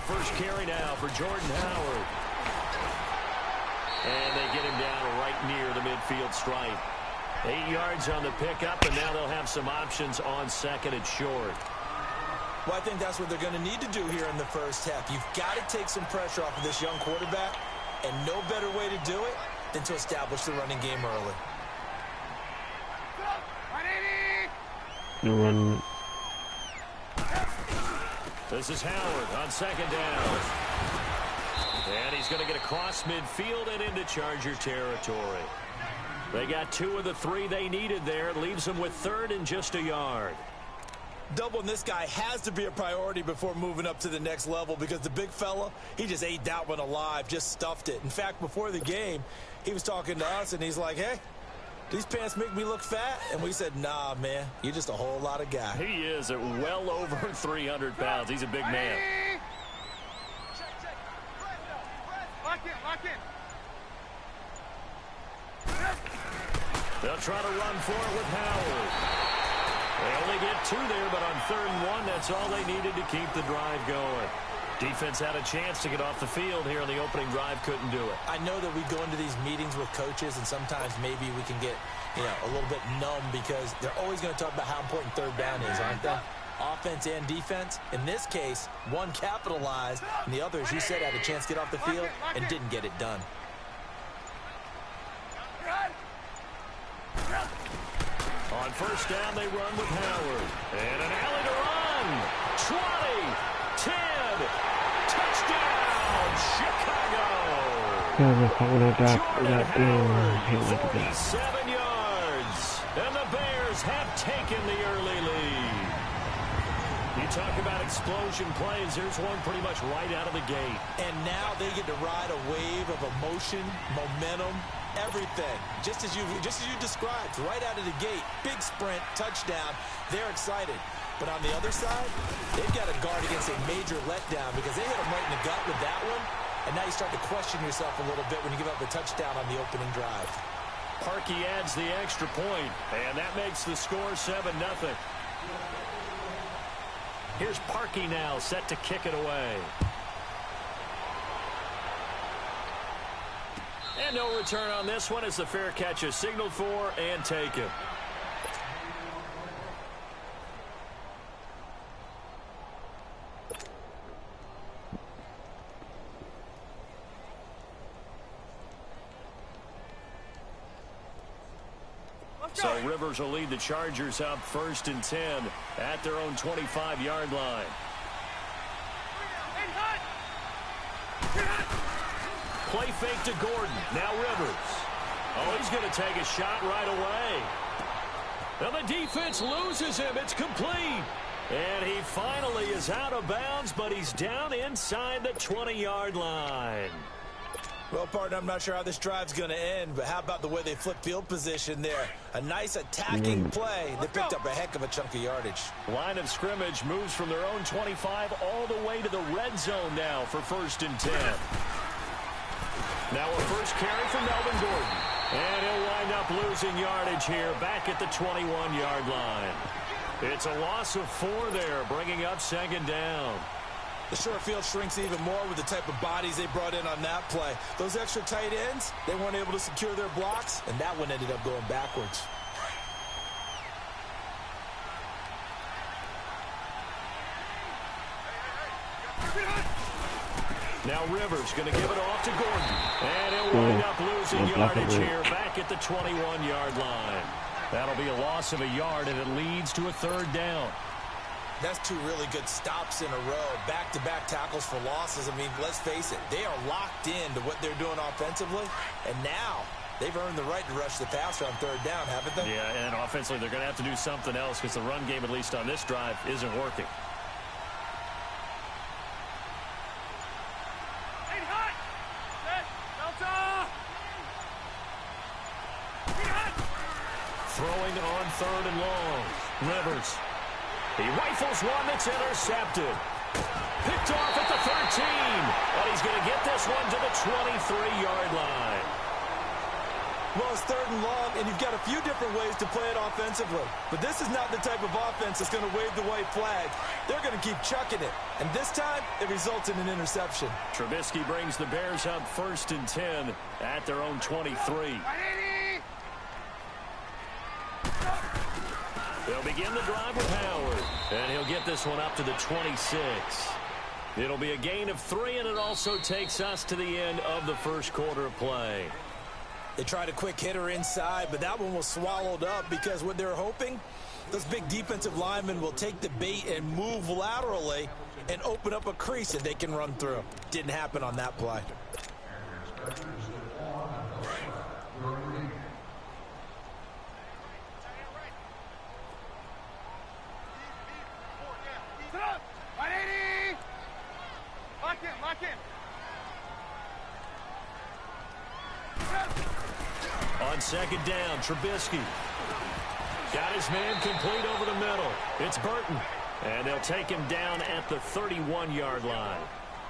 First carry now for Jordan Howard. And they get him down right near the midfield stripe. 8 yards on the pickup, and now they'll have some options on second and short. Well, I think that's what they're going to need to do here in the first half. You've got to take some pressure off of this young quarterback, and no better way to do it than to establish the running game early. The run. This is Howard on second down. And he's going to get across midfield and into Charger territory. They got 2 of the 3 they needed there. Leaves them with third and just a yard. Doubling this guy has to be a priority before moving up to the next level, because the big fella, he just ate that one alive, just stuffed it. In fact, before the game, he was talking to us, and he's like, hey, these pants make me look fat? And we said, nah, man, you're just a whole lot of guy. He is at well over 300 pounds. He's a big man. Lock in. They'll try to run for it with Howard. They only get 2 there, but on 3rd and 1, that's all they needed to keep the drive going. Defense had a chance to get off the field here on the opening drive, couldn't do it. I know that we go into these meetings with coaches, and sometimes maybe we can get, a little bit numb, because they're always going to talk about how important 3rd down is, aren't they? Offense and defense. In this case, one capitalized, and the other, as you said, had a chance to get off the field and didn't get it done. On first down, they run with Howard. And an alley to run. 20, 10, touchdown, Chicago. Jordan Howard, 47 yards. And the Bears have taken the early lead. You talk about explosion plays. There's one pretty much right out of the gate. And now they get to ride a wave of emotion, momentum, everything, just as you described, right out of the gate. Big sprint, touchdown. They're excited. But on the other side, they've got to guard against a major letdown, because they hit them right in the gut with that one. And now you start to question yourself a little bit when you give up a touchdown on the opening drive. Parkey adds the extra point, and that makes the score 7-0. Here's Parkey now, set to kick it away. And no return on this one, as the fair catch is signaled for and taken. So Rivers will lead the Chargers up 1st and 10 at their own 25-yard line. Play fake to Gordon. Now Rivers. Oh, he's going to take a shot right away. Now the defense loses him. It's complete. And he finally is out of bounds, but he's down inside the 20-yard line. Well, partner, I'm not sure how this drive's going to end, but how about the way they flip field position there? A nice attacking play. They picked up a heck of a chunk of yardage. Line of scrimmage moves from their own 25 all the way to the red zone now for 1st and 10. Now a first carry from Melvin Gordon. And he'll wind up losing yardage here back at the 21-yard line. It's a loss of 4 there, bringing up 2nd down. The short field shrinks even more with the type of bodies they brought in on that play. Those extra tight ends, they weren't able to secure their blocks, and that one ended up going backwards. Now Rivers going to give it off to Gordon. And he'll wind up losing yardage here back at the 21-yard line. That'll be a loss of a yard, and it leads to a 3rd down. That's 2 really good stops in a row. Back-to-back tackles for losses. I mean, let's face it, they are locked into what they're doing offensively. And now they've earned the right to rush the passer on 3rd down, haven't they? Yeah, and offensively they're going to have to do something else, because the run game, at least on this drive, isn't working. Throwing on 3rd and long. Rivers. He rifles one that's intercepted. Picked off at the 13. But he's going to get this one to the 23-yard line. Well, it's 3rd and long, and you've got a few different ways to play it offensively. But this is not the type of offense that's going to wave the white flag. They're going to keep chucking it. And this time, it results in an interception. Trubisky brings the Bears up 1st and 10 at their own 23. They'll begin the drive with Howard, and he'll get this one up to the 26. It'll be a gain of 3, and it also takes us to the end of the first quarter of play. They tried a quick hitter inside, but that one was swallowed up because what they're hoping, those big defensive linemen will take the bait and move laterally and open up a crease that they can run through. Didn't happen on that play. Lock in. On 2nd down, Trubisky got his man complete over the middle. It's Burton, and they'll take him down at the 31-yard line.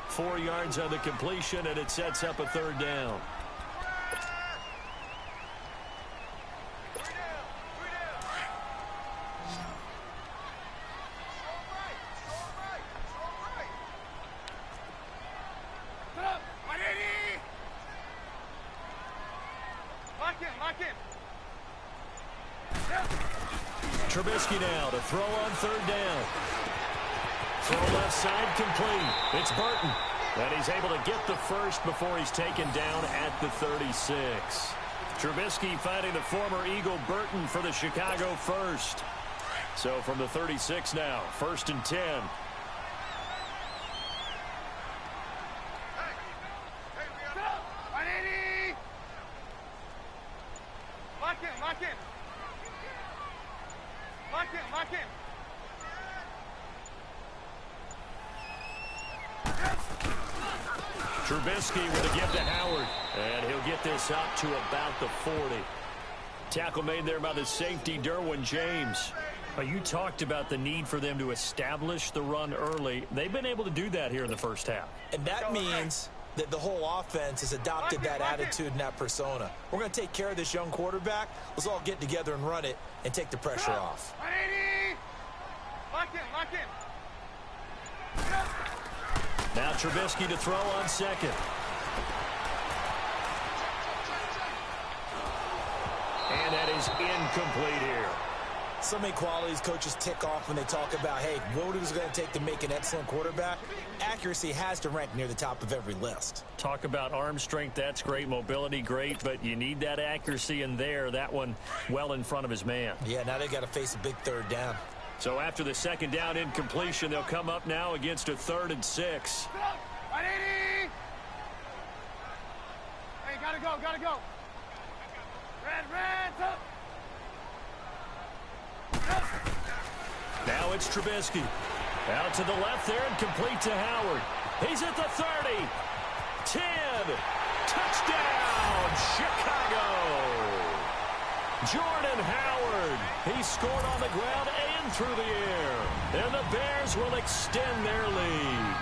4 yards on the completion, and it sets up a 3rd down. Trubisky now to throw on 3rd down. Throw left side complete. It's Burton. And he's able to get the first before he's taken down at the 36. Trubisky finding the former Eagle Burton for the Chicago first. So from the 36 now, 1st and 10. Lock in. Trubisky with a give to Howard. And he'll get this up to about the 40. Tackle made there by the safety, Derwin James. You talked about the need for them to establish the run early. They've been able to do that here in the first half. And that means that the whole offense has adopted that attitude and that persona. We're going to take care of this young quarterback. Let's all get together and run it and take the pressure off. Lock in. Now Trubisky to throw on 2nd. And that is incomplete here. So many qualities coaches tick off when they talk about, hey, what is it going to take to make an excellent quarterback? Accuracy has to rank near the top of every list. Talk about arm strength, that's great. Mobility, great. But you need that accuracy in there. That one well in front of his man. Yeah, now they got to face a big 3rd down. So after the 2nd down incompletion, they'll come up now against a 3rd and 6. Hey, gotta go. Red, up. Now it's Trubisky. Out to the left there and complete to Howard. He's at the 30. 10. Touchdown, Chicago. Jordan Howard. He scored on the ground and through the air. And the Bears will extend their lead.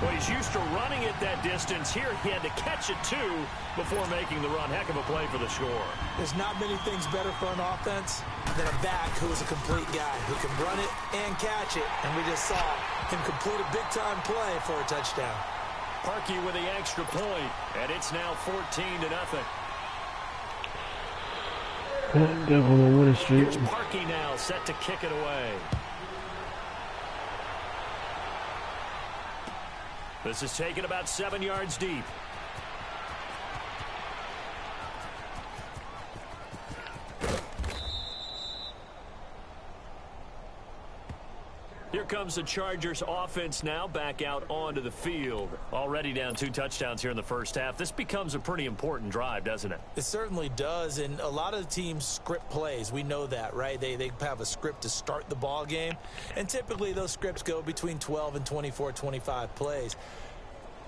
Well, he's used to running it that distance. Here he had to catch it, too, before making the run. Heck of a play for the score. There's not many things better for an offense than a back who is a complete guy who can run it and catch it. And we just saw him complete a big-time play for a touchdown. Parkey with the extra point, and it's now 14-0. Devil on winning streak. Here's Parkey now set to kick it away. This is taken about 7 yards deep. Here comes the Chargers offense now back out onto the field. Already down 2 touchdowns here in the first half. This becomes a pretty important drive, doesn't it? It certainly does, and a lot of the teams script plays. We know that, right? They have a script to start the ball game, and typically those scripts go between 12 and 24, 25 plays.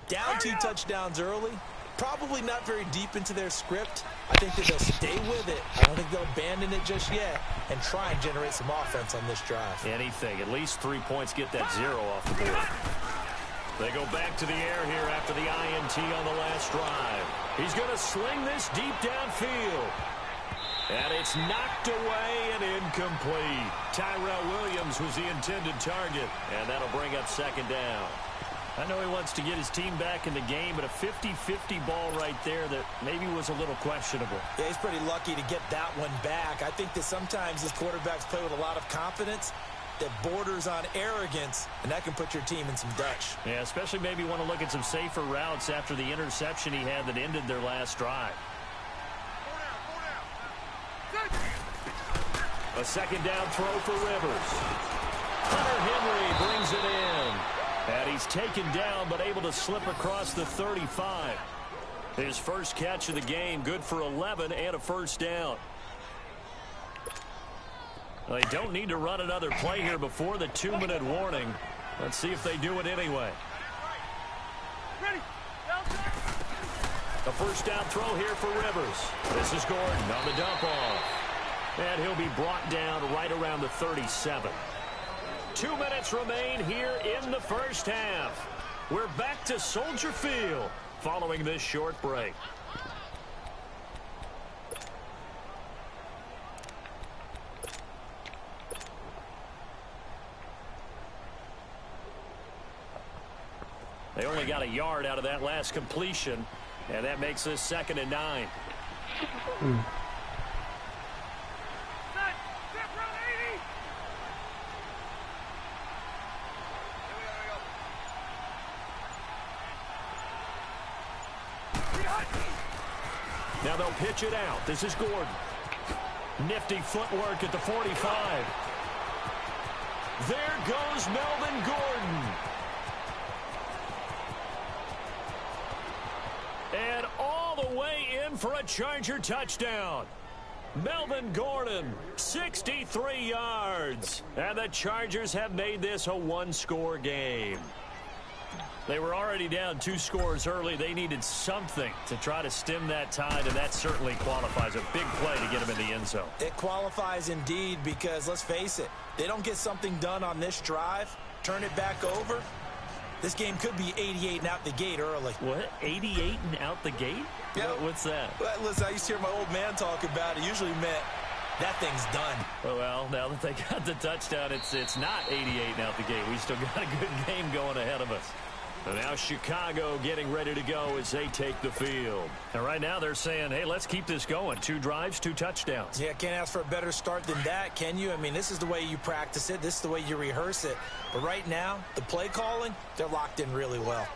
Down 2 touchdowns early, probably not very deep into their script. I think that they'll stay with it. I don't think they'll abandon it just yet and try and generate some offense on this drive. Anything. At least 3 points, get that 0 off the board. They go back to the air here after the INT on the last drive. He's going to sling this deep downfield. And it's knocked away and incomplete. Tyrell Williams was the intended target, and that'll bring up second down. I know he wants to get his team back in the game, but a 50-50 ball right there that maybe was a little questionable. Yeah, he's pretty lucky to get that one back. I think that sometimes these quarterbacks play with a lot of confidence that borders on arrogance, and that can put your team in some Dutch. Yeah, especially maybe want to look at some safer routes after the interception he had that ended their last drive. A second down throw for Rivers. Hunter Henry brings it in. And he's taken down but able to slip across the 35. His first catch of the game, good for 11 and a first down. Well, they don't need to run another play here before the 2-minute warning. Let's see if they do it anyway. Ready. A first down throw here for Rivers. This is Gordon on the dump off. And he'll be brought down right around the 37. 2 minutes remain here in the first half. We're back to Soldier Field following this short break. They only got a yard out of that last completion, and that makes this 2nd and 9. Now they'll pitch it out. This is Gordon. Nifty footwork at the 45. There goes Melvin Gordon. And all the way in for a Charger touchdown. Melvin Gordon, 63 yards. And the Chargers have made this a one-score game. They were already down 2 scores early. They needed something to try to stem that tide, and that certainly qualifies. A big play to get them in the end zone. It qualifies indeed because, let's face it, they don't get something done on this drive, turn it back over, this game could be 88 and out the gate early. What? 88 and out the gate? Yeah. What's that? Well, listen, I used to hear my old man talk about it. Usually meant that thing's done. Oh, well, now that they got the touchdown, it's not 88 and out the gate. We still got a good game going ahead of us. And now Chicago getting ready to go as they take the field. And right now they're saying, hey, let's keep this going. 2 drives, 2 touchdowns. Yeah, can't ask for a better start than that, can you? I mean, this is the way you practice it. This is the way you rehearse it. But right now, the play calling, they're locked in really well.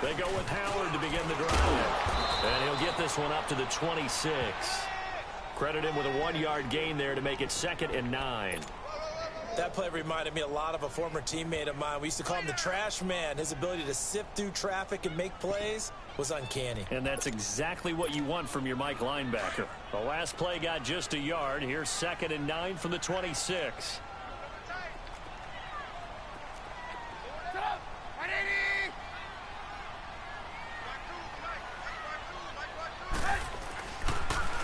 They go with Howard to begin the drive. And he'll get this one up to the 26. Credit him with a 1-yard gain there to make it 2nd and 9. That play reminded me a lot of a former teammate of mine. We used to call him the trash man. His ability to sift through traffic and make plays was uncanny. And that's exactly what you want from your Mike linebacker. The last play got just a yard. Here's 2nd and 9 from the 26.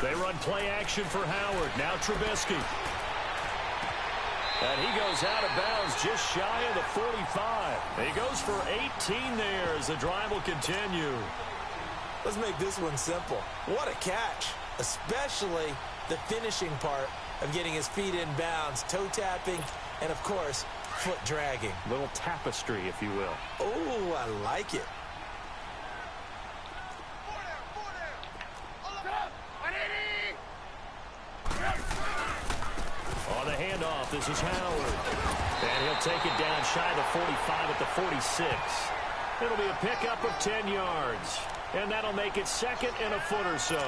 They run play action for Howard. Now Trubisky. And he goes out of bounds just shy of the 45. He goes for 18 there as the drive will continue. Let's make this one simple. What a catch, especially the finishing part of getting his feet in bounds, toe tapping, and, of course, foot dragging. Little tapestry, if you will. Oh, I like it. On the handoff, this is Howard. And he'll take it down shy of the 45 at the 46. It'll be a pickup of 10 yards. And that'll make it 2nd and a foot or so.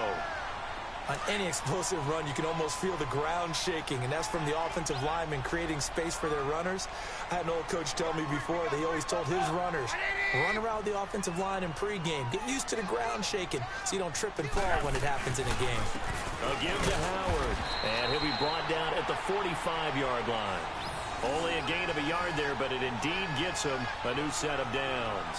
On any explosive run, you can almost feel the ground shaking, and that's from the offensive linemen creating space for their runners. I had an old coach tell me before, they always told his runners, run around the offensive line in pregame. Get used to the ground shaking so you don't trip and fall when it happens in a game. A give to Howard, and he'll be brought down at the 45-yard line. Only a gain of a yard there, but it indeed gets him a new set of downs.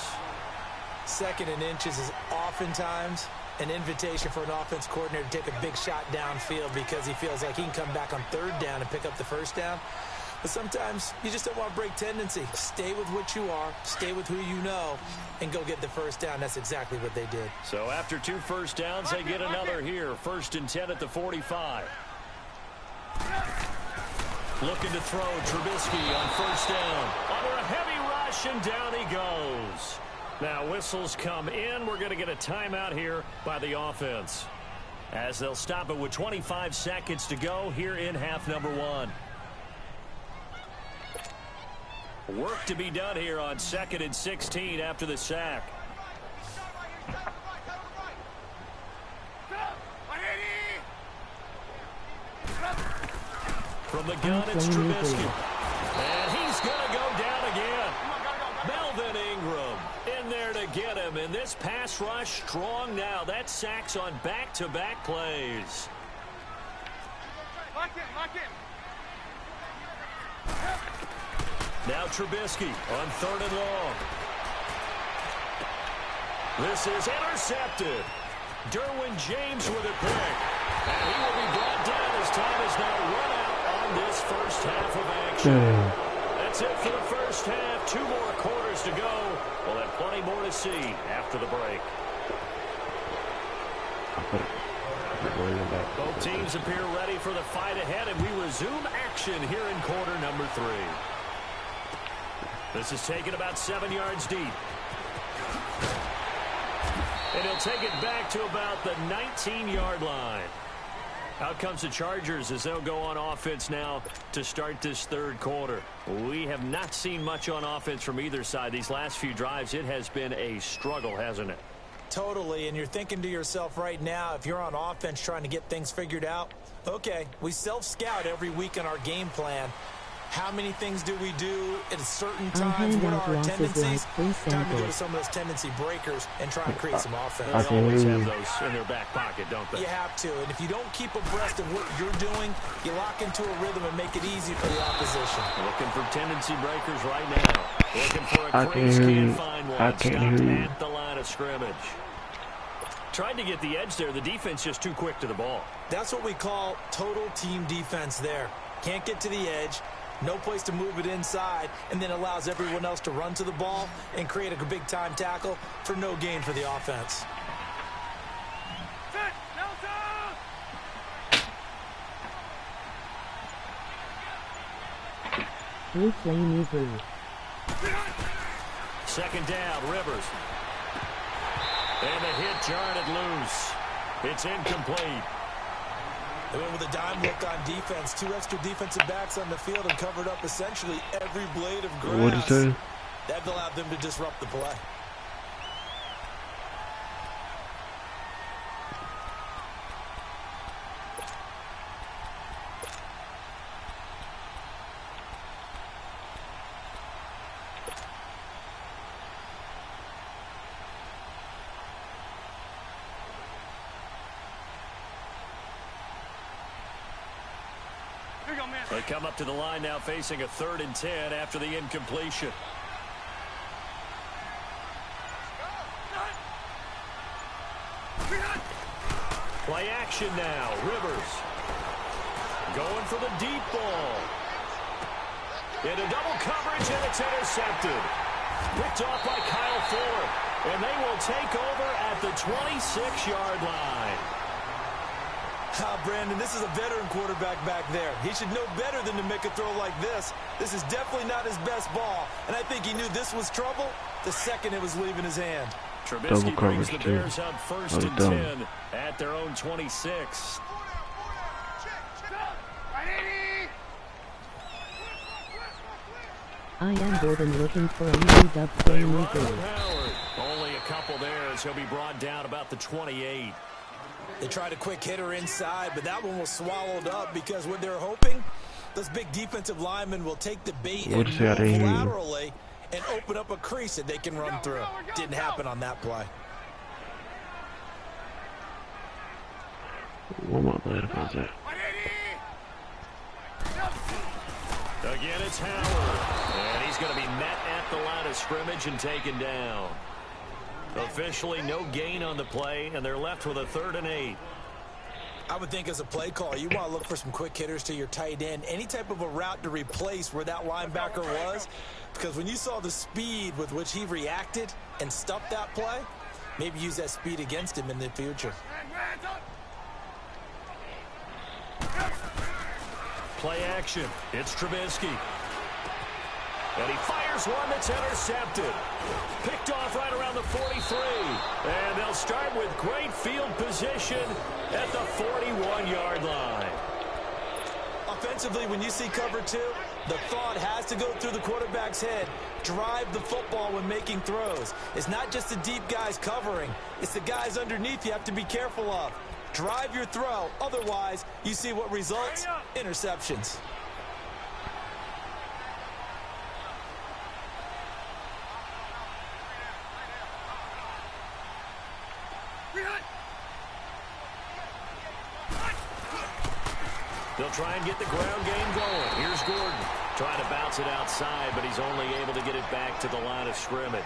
2nd and inches is oftentimes an invitation for an offense coordinator to take a big shot downfield because he feels like he can come back on third down and pick up the first down. But sometimes you just don't want to break tendency. Stay with what you are, stay with who you know, and go get the first down. That's exactly what they did. So after 2 first downs, they get another here. 1st and 10 at the 45. Looking to throw. Trubisky on first down. Under a heavy rush, and down he goes. Now whistles come in. We're going to get a timeout here by the offense, as they'll stop it with 25 seconds to go here in half number 1. Work to be done here on 2nd and 16 after the sack. From the gun, it's Trubisky. And he's going to go down again. Melvin Ingram in there to get him. And this pass rush strong now. That sacks on back-to-back plays. Lock in. Now Trubisky on 3rd and long. This is intercepted. Derwin James with a pick. And he will be brought down as time is now run out on this first half of action. That's it for the first half. 2 more quarters to go. We'll have plenty more to see after the break. Both teams appear ready for the fight ahead, and we resume action here in quarter number 3. This is taken about 7 yards deep. And he'll take it back to about the 19-yard line. Out comes the Chargers as they'll go on offense now to start this 3rd quarter. We have not seen much on offense from either side. These last few drives, it has been a struggle, hasn't it? Totally, and you're thinking to yourself right now, if you're on offense trying to get things figured out, okay, we self-scout every week in our game plan. How many things do we do at certain times? What are our tendencies? Time to go to some of those tendency breakers and try and create some offense. They always have those in their back pocket, don't they? You have to, and if you don't keep abreast of what you're doing, you lock into a rhythm and make it easy for the opposition. Looking for tendency breakers right now. Looking for a crease, can't find one. Stopped at the line of scrimmage. Tried to get the edge there. The defense just too quick to the ball. That's what we call total team defense there. Can't get to the edge. No place to move it inside, and then allows everyone else to run to the ball and create a big-time tackle for no gain for the offense. Second down, Rivers. And the hit jarred it loose. It's incomplete. They went with a dime look on defense. 2 extra defensive backs on the field and covered up essentially every blade of grass. What is that? That allowed them to disrupt the play. They come up to the line now facing a 3rd and 10 after the incompletion. Play action now. Rivers going for the deep ball. Into double coverage, and it's intercepted. Picked off by Kyle Fuller. And they will take over at the 26-yard line. Brandon, this is a veteran quarterback back there. He should know better than to make a throw like this. This is definitely not his best ball, and I think he knew this was trouble the second it was leaving his hand. Trubisky brings the Bears up 1st and 10 at their own 26. I am bored and looking for a new dub playmaker. Only a couple there as he'll be brought down about the 28. They tried a quick hitter inside, but that one was swallowed up because what they're hoping, those big defensive linemen will take the bait and move laterally and open up a crease that they can run through. Didn't happen on that play. One more play about that. Again, it's Howard. And he's going to be met at the line of scrimmage and taken down. Officially no gain on the play, and they're left with a 3rd and 8. I would think as a play call, you want to look for some quick hitters to your tight end, any type of a route to replace where that linebacker was, because when you saw the speed with which he reacted and stuffed that play, maybe use that speed against him in the future. Play action. It's Trubisky. And he fires one that's intercepted. Picked off right around the 43. And they'll start with great field position at the 41-yard line. Offensively, when you see cover 2, the thought has to go through the quarterback's head. Drive the football when making throws. It's not just the deep guys covering. It's the guys underneath you have to be careful of. Drive your throw. Otherwise, you see what results? Interceptions. They'll try and get the ground game going. Here's Gordon. Trying to bounce it outside, but he's only able to get it back to the line of scrimmage.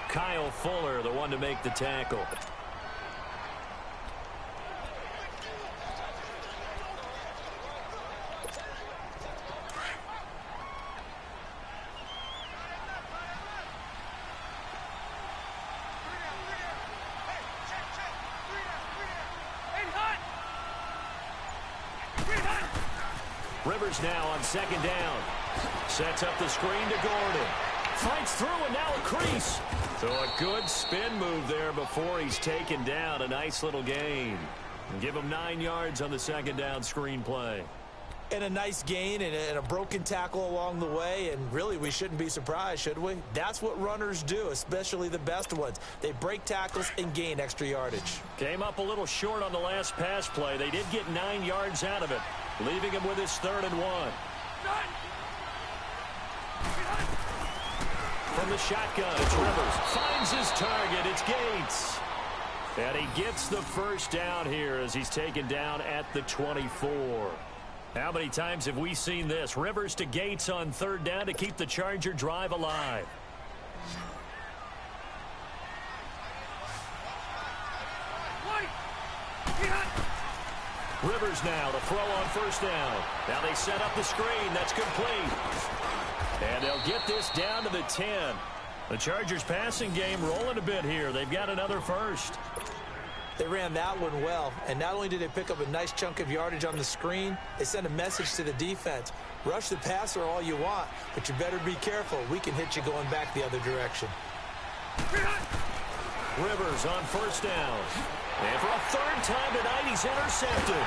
Kyle Fuller, the one to make the tackle. Rivers now on 2nd down. Sets up the screen to Gordon. Fights through and now a crease. So a good spin move there before he's taken down. A nice little gain. And give him 9 yards on the 2nd down screen play. And a nice gain and a broken tackle along the way. And really, we shouldn't be surprised, should we? That's what runners do, especially the best ones. They break tackles and gain extra yardage. Came up a little short on the last pass play. They did get 9 yards out of it, leaving him with his 3rd and 1. From the shotgun, it's Rivers. Finds his target. It's Gates. And he gets the 1st down here as he's taken down at the 24. How many times have we seen this? Rivers to Gates on 3rd down to keep the Charger drive alive. Rivers now to throw on 1st down. Now they set up the screen. That's complete. And they'll get this down to the 10. The Chargers passing game rolling a bit here. They've got another 1st. They ran that one well, and not only did they pick up a nice chunk of yardage on the screen, they sent a message to the defense. Rush the passer all you want, but you better be careful. We can hit you going back the other direction. Rivers on 1st down. And for a 3rd time tonight, he's intercepted.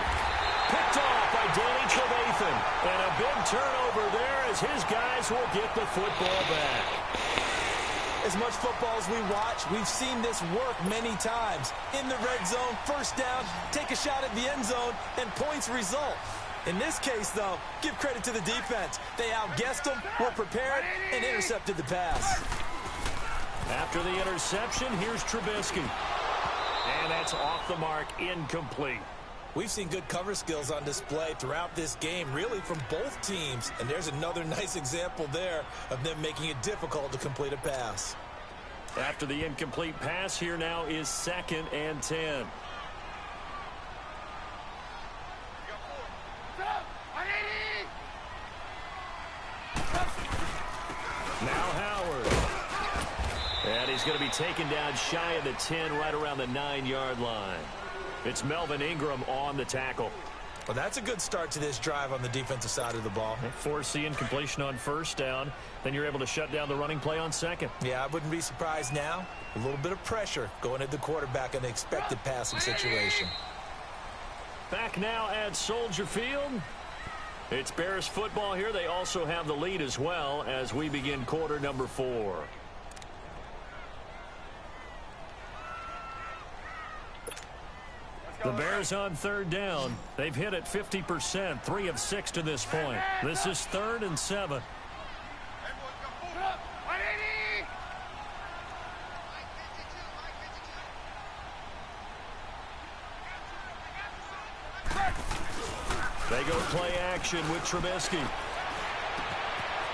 Picked off by Danny Trevathan. And a big turnover there as his guys will get the football back. As much football as we watch, we've seen this work many times. In the red zone, 1st down, take a shot at the end zone, and points result. In this case, though, give credit to the defense. They outguessed them, were prepared, and intercepted the pass. After the interception, here's Trubisky. And that's off the mark, incomplete. We've seen good cover skills on display throughout this game, really from both teams. And there's another nice example there of them making it difficult to complete a pass. After the incomplete pass, here now is 2nd and 10. Now Howard. And he's going to be taken down shy of the 10, right around the 9-yard line. It's Melvin Ingram on the tackle. Well, that's a good start to this drive on the defensive side of the ball. Force the incompletion on 1st down. Then you're able to shut down the running play on 2nd. Yeah, I wouldn't be surprised now. A little bit of pressure going at the quarterback in the expected passing situation. Back now at Soldier Field. It's Bears football here. They also have the lead as well as we begin quarter number 4. The Bears on 3rd down. They've hit it 50%, 3 of 6 to this point. This is 3rd and 7. They go play action with Trubisky.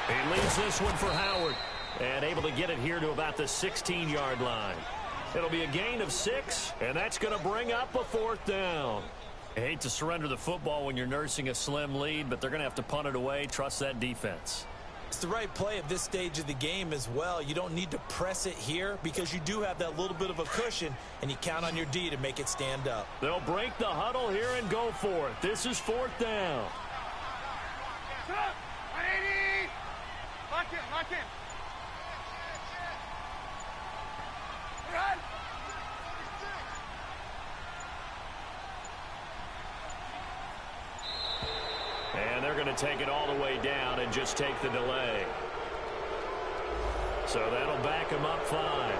He leaves this one for Howard. and able to get it here to about the 16-yard line. It'll be a gain of 6, and that's going to bring up a 4th down. I hate to surrender the football when you're nursing a slim lead, but they're going to have to punt it away. Trust that defense. It's the right play at this stage of the game as well. You don't need to press it here because you do have that little bit of a cushion, and you count on your D to make it stand up. They'll break the huddle here and go for it. This is 4th down. 180! Lock in, lock in. Run! And they're going to take it all the way down and just take the delay. So that'll back them up 5.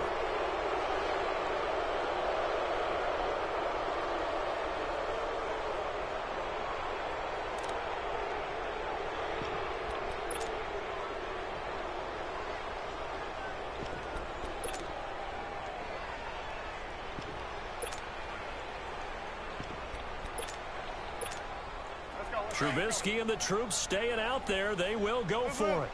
Trubisky and the troops staying out there. They will go for it.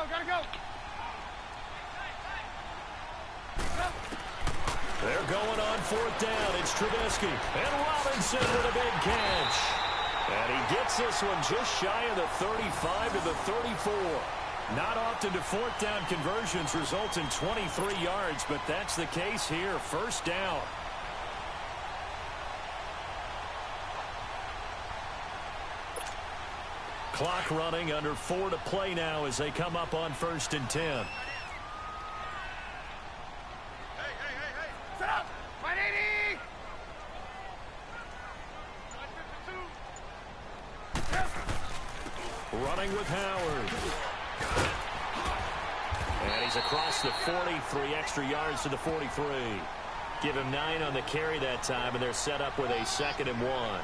Gotta go. They're going on 4th down. It's Trubisky. And Robinson with a big catch. And he gets this one just shy of the 35 to the 34. Not often do 4th down conversions result in 23 yards, but that's the case here. 1st down. Clock running, under 4 to play now as they come up on 1st and 10. Hey. Set up! 180! 152! Running with Howard. And he's across the 40, 3 extra yards to the 43. Give him 9 on the carry that time, and they're set up with a 2nd and 1.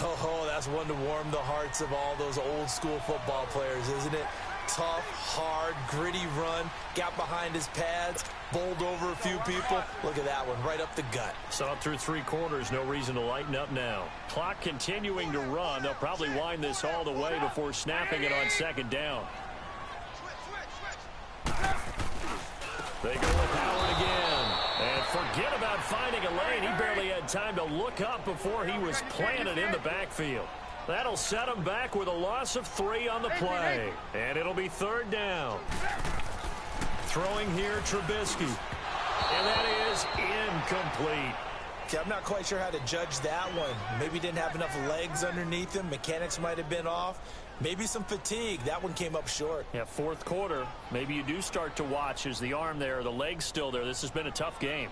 Oh, that's one to warm the hearts of all those old school football players, isn't it? Tough, hard, gritty run, got behind his pads, bowled over a few people. Look at that one, right up the gut. So up through 3 quarters, no reason to lighten up now. Clock continuing to run. They'll probably wind this all the way before snapping it on 2nd down. They go with Howard again. And forget about finding a lane. He barely had time to look up before he was planted in the backfield. That'll set him back with a loss of 3 on the play. And it'll be 3rd down. Throwing here, Trubisky. And that is incomplete. Okay, I'm not quite sure how to judge that one. Maybe didn't have enough legs underneath him. Mechanics might have been off. Maybe some fatigue. That one came up short. Yeah, 4th quarter. Maybe you do start to watch. Is the arm there, the leg's still there? This has been a tough game.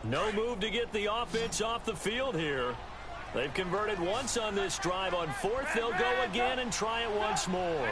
No move to get the offense off the field here. They've converted once on this drive. On 4th, they'll go again and try it once more.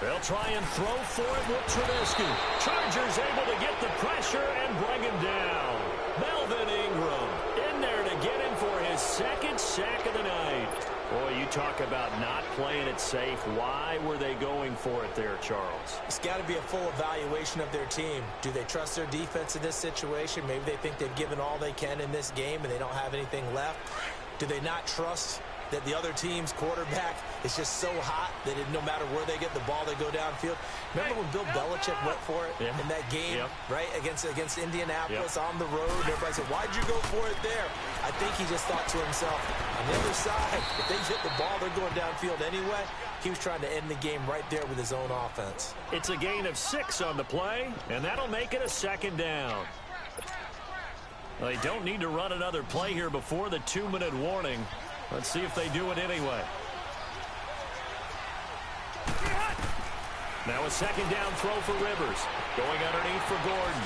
They'll try and throw for it with Trubisky. Chargers able to get the pressure and bring him down. Melvin Ingram in there to get him for his 2nd sack of the night. Boy, you talk about not playing it safe. Why were they going for it there, Charles? It's got to be a full evaluation of their team. Do they trust their defense in this situation? Maybe they think they've given all they can in this game and they don't have anything left. Do they not trust that the other team's quarterback is just so hot that no matter where they get the ball, they go downfield? Remember when Bill Belichick went for it in that game, right, against Indianapolis on the road? Everybody said, why'd you go for it there? I think he just thought to himself, on the other side, if they hit the ball, they're going downfield anyway. He was trying to end the game right there with his own offense. It's a gain of 6 on the play, and that'll make it a 2nd down. Well, they don't need to run another play here before the 2-minute warning. Let's see if they do it anyway. Now a 2nd down throw for Rivers. Going underneath for Gordon.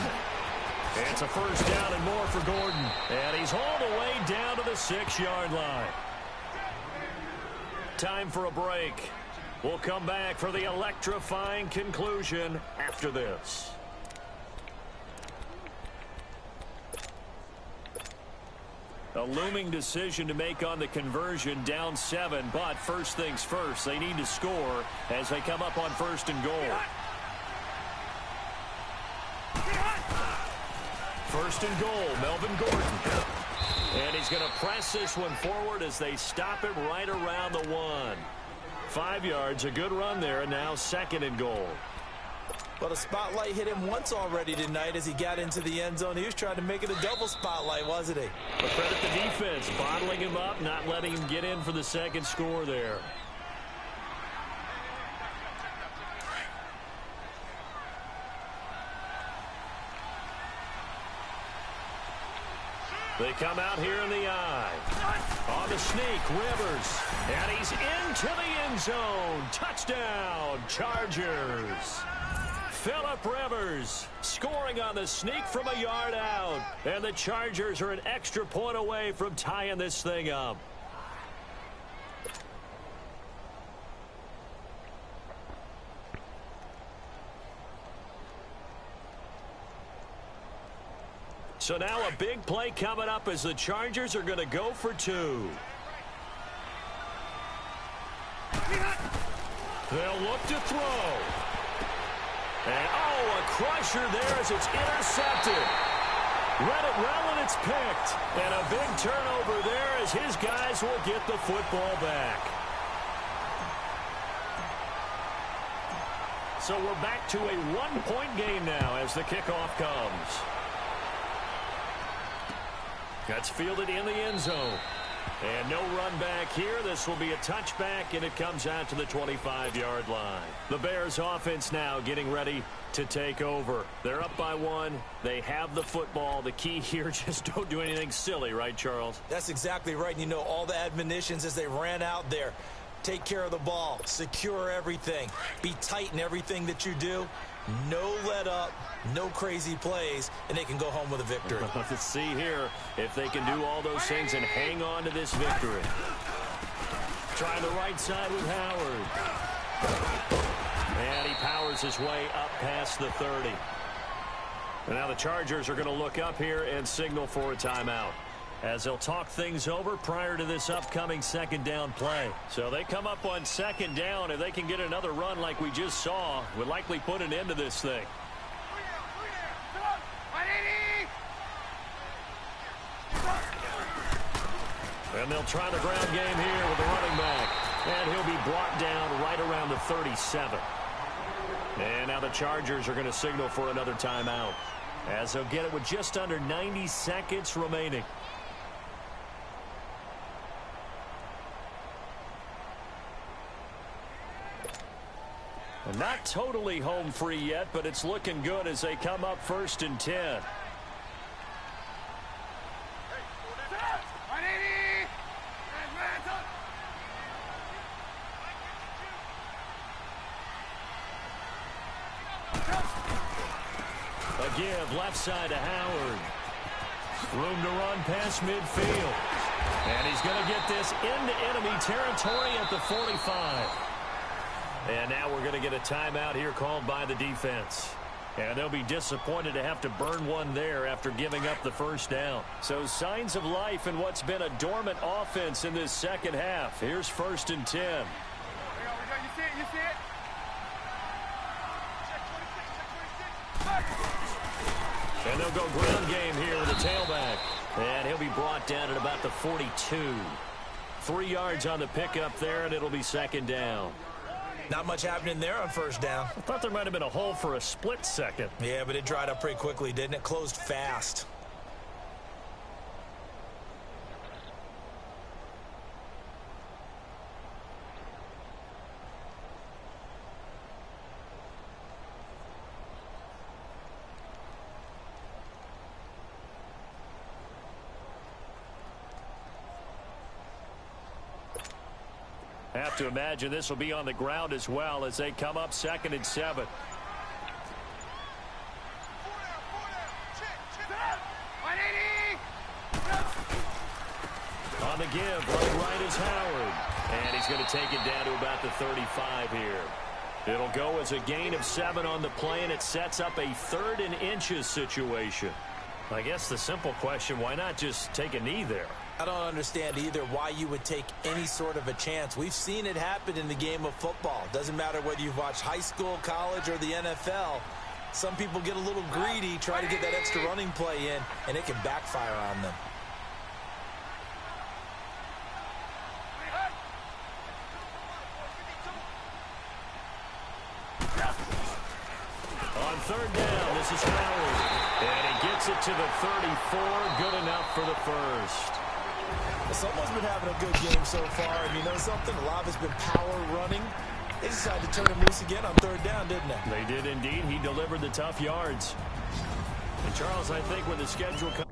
It's a 1st down and more for Gordon. And he's hauled away down to the 6-yard line. Time for a break. We'll come back for the electrifying conclusion after this. A looming decision to make on the conversion, down 7, but first things first, they need to score as they come up on 1st and goal. 1st and goal, Melvin Gordon. And he's going to press this one forward as they stop him right around the 1. 5 yards, a good run there, and now 2nd and goal. Well, the spotlight hit him once already tonight as he got into the end zone. He was trying to make it a double spotlight, wasn't he? But credit the defense, bottling him up, not letting him get in for the 2nd score there. They come out here in the eye. On the sneak, Rivers. And he's into the end zone. Touchdown, Chargers. Phillip Rivers scoring on the sneak from a yard out. And the Chargers are an extra point away from tying this thing up. So now a big play coming up as the Chargers are going to go for 2. They'll look to throw. And, a crusher there as it's intercepted. Let it well and it's picked. And a big turnover there as his guys will get the football back. So we're back to a 1-point game now as the kickoff comes. That's fielded in the end zone. And no run back here. This will be a touchback, and it comes out to the 25-yard line. The Bears offense now getting ready to take over. They're up by 1. They have the football. The key here, just don't do anything silly, right, Charles? That's exactly right. You know, all the admonitions as they ran out there. Take care of the ball. Secure everything. Be tight in everything that you do. No let up, no crazy plays, and they can go home with a victory. Let's see here if they can do all those things and hang on to this victory. Trying the right side with Howard. And he powers his way up past the 30. And now the Chargers are going to look up here and signal for a timeout, as they'll talk things over prior to this upcoming 2nd down play. So they come up on 2nd down. If they can get another run like we just saw, would likely put an end to this thing. And they'll try the ground game here with the running back. And he'll be brought down right around the 37. And now the Chargers are going to signal for another timeout, as they'll get it with just under 90 seconds remaining. And not totally home free yet, but it's looking good as they come up 1st and 10. A give left side to Howard. Room to run past midfield. And he's going to get this into enemy territory at the 45. And now we're going to get a timeout here called by the defense. And they'll be disappointed to have to burn one there after giving up the 1st down. So signs of life in what's been a dormant offense in this 2nd half. Here's 1st and 10. We go. You see it? You see it? And they'll go ground game here with the tailback. And he'll be brought down at about the 42. 3 yards on the pickup there, and it'll be 2nd down. Not much happening there on 1st down. I thought there might have been a hole for a split second. Yeah, but it dried up pretty quickly, didn't it? Closed fast. Have to imagine this will be on the ground as well as they come up 2nd and 7. On the give, running right is Howard. And he's going to take it down to about the 35 here. It'll go as a gain of 7 on the play, and it sets up a 3rd and inches situation. I guess the simple question, why not just take a knee there? I don't understand either why you would take any sort of a chance. We've seen it happen in the game of football. Doesn't matter whether you've watched high school, college, or the NFL. Some people get a little greedy, try to get that extra running play in, and it can backfire on them. On third down, this is Howard. And he gets it to the 34. Good enough for the first. Someone's been having a good game so far, and you know something? A lot has been power running. They decided to turn him loose again on third down, didn't they? They did indeed. He delivered the tough yards. And Charles, I think when the schedule comes...